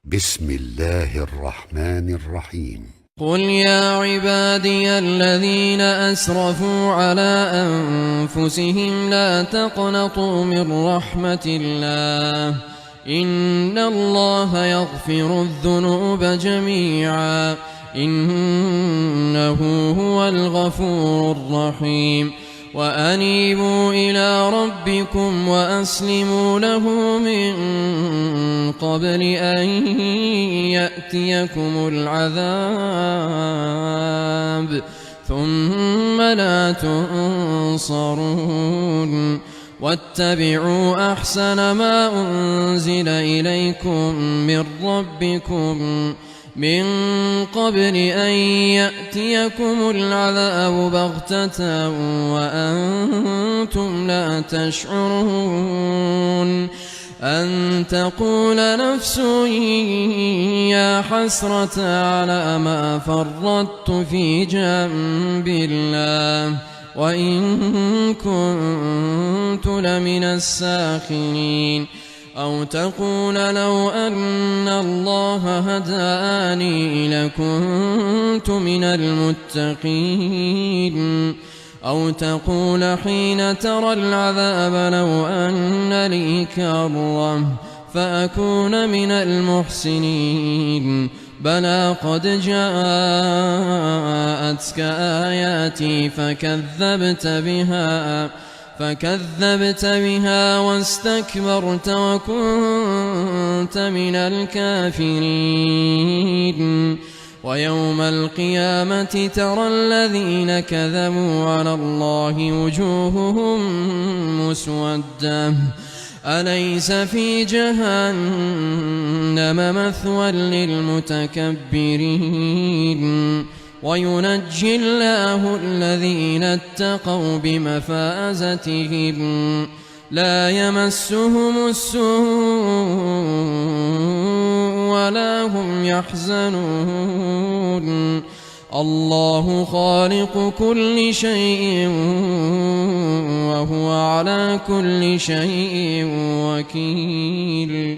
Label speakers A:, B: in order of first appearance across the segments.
A: بسم الله الرحمن الرحيم.
B: قل يا عبادي الذين أسرفوا على أنفسهم لا تقنطوا من رحمة الله إن الله يغفر الذنوب جميعا إنه هو الغفور الرحيم وأنيبوا إلى ربكم وأسلموا له من قبل أن يأتيكم العذاب ثم لا تنصرون واتبعوا أحسن ما أنزل إليكم من ربكم من قبل أن يأتيكم العذاب بغتة وأنتم لا تشعرون أن تقول نفس يا حسرة على ما فرطت في جنب الله وإن كنت لمن الساخرين أو تقول لو أن الله هداني لكنت من المتقين أو تقول حين ترى العذاب لو أن لي كرة فأكون من المحسنين بلى قد جاءتك آياتي فكذبت بها واستكبرت وكنت من الكافرين ويوم القيامة ترى الذين كذبوا على الله وجوههم مسودة أليس في جهنم مثوى للمتكبرين وينجي الله الذين اتقوا بمفازتهم لا يمسهم السوء ولا هم يحزنون الله خالق كل شيء وهو على كل شيء وكيل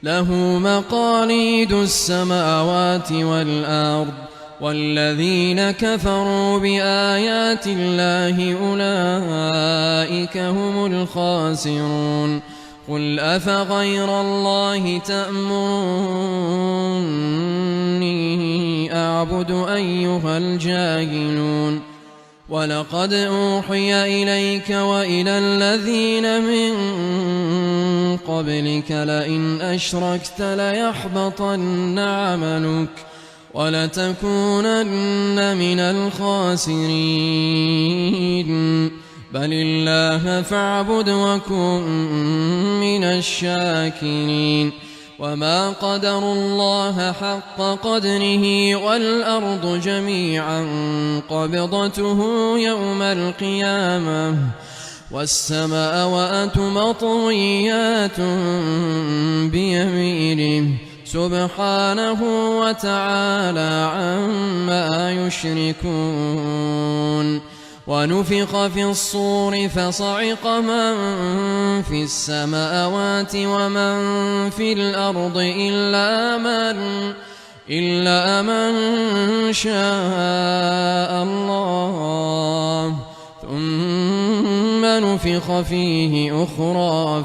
B: له مقاليد السماوات والأرض والذين كفروا بآيات الله أولئك هم الخاسرون قل أفغير الله تأمروني أعبد أيها الجاهلون ولقد أوحي إليك وإلى الذين من قبلك لئن أشركت ليحبطن عملك ولتكونن من الخاسرين بل الله فاعبد وكن من الشاكرين وما قدروا الله حق قدره والأرض جميعا قبضته يوم القيامة والسماوات مطويات بيمينه سبحانه وتعالى عما يشركون ونفخ في الصور فصعق من في السماوات ومن في الأرض إلا من شاء الله ثم نفخ فيه أخرى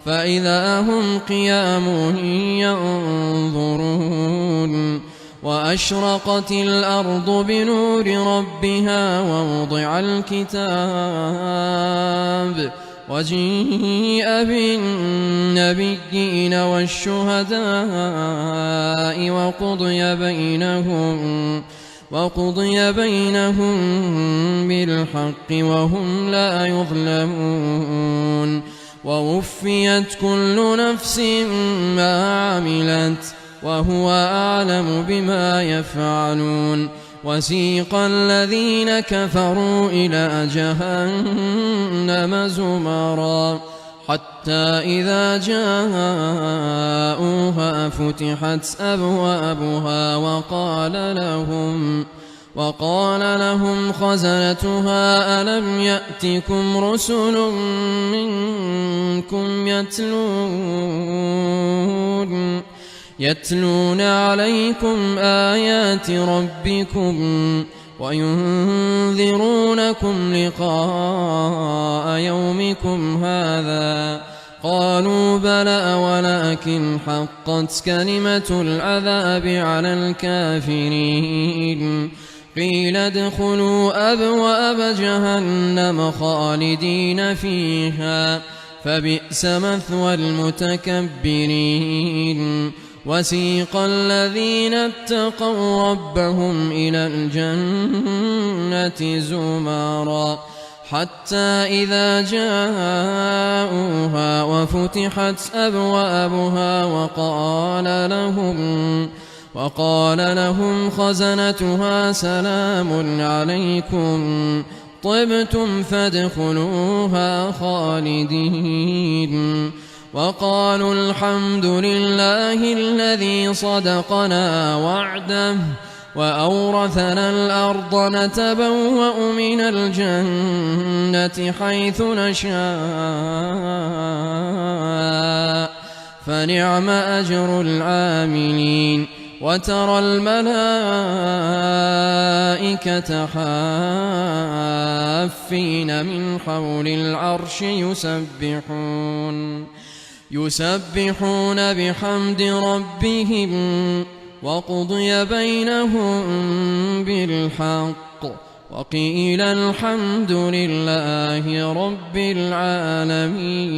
B: فإذا هم قيام ينظرون وأشرقت الأرض بنور ربها ووضع الكتاب وجيء بالنبيين والشهداء وقضي بينهم بالحق وهم لا يظلمون ووفيت كل نفس ما عملت وهو أعلم بما يفعلون وسيق الذين كفروا إلى جهنم زمرا حتى إذا جاءوها فتحت أبوابها وقال لهم خزنتها ألم يأتكم رسل منكم يتلون عليكم آيات ربكم وينذرونكم لقاء يومكم هذا قالوا بلى ولكن حقت كلمة العذاب على الكافرين قيل ادخلوا أبواب جهنم خالدين فيها فبئس مثوى المتكبرين وسيق الذين اتقوا ربهم إلى الجنة زمرا حتى إذا جاءوها وفتحت أبوابها وقال لهم خزنتها سلام عليكم طبتم فادخلوها خالدين وقالوا الحمد لله الذي صدقنا وعده وأورثنا الأرض نتبوأ من الجنة حيث نشاء فنعم أجر العاملين وترى الملائكة حافين من حول العرش يسبحون بحمد ربهم وقضي بينهم بالحق وقيل الحمد لله رب العالمين.